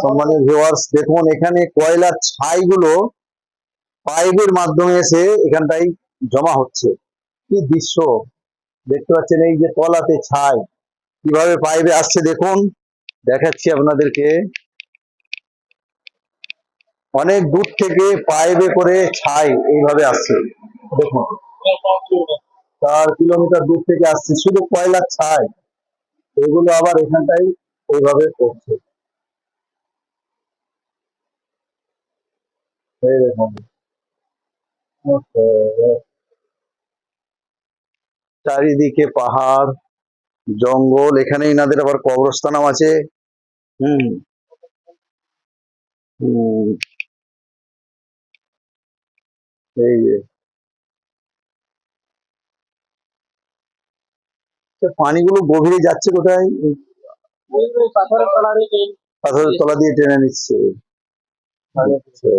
সম্মানিত ভিউয়ার্স, দেখুন এখানে কয়লার ছাইগুলো পাইপের মাধ্যমে এসে এখানটাই জমা হচ্ছে। কি দৃশ্য দেখতে পাচ্ছেন, এই যে তলাতে ছাই কিভাবে পাইপে আসছে দেখুন, দেখাচ্ছি আপনাদেরকে। অনেক দূর থেকে পাইপে করে ছাই এইভাবে আসছে দেখুন, 4 কিলোমিটার দূর থেকে আসছে শুধু কয়লার ছাই। এগুলো আবার এখানটাই এইভাবে করছে, এই দেখুন। চারিদিকে পাহাড় জঙ্গল, এখানে এনাদের আবার কবরস্থানও আছে। হুম হুম, এই যে পানিগুলো গভীরে যাচ্ছে কোথায়, পাথরের তলা দিয়ে টেনে নিচ্ছে। আচ্ছা।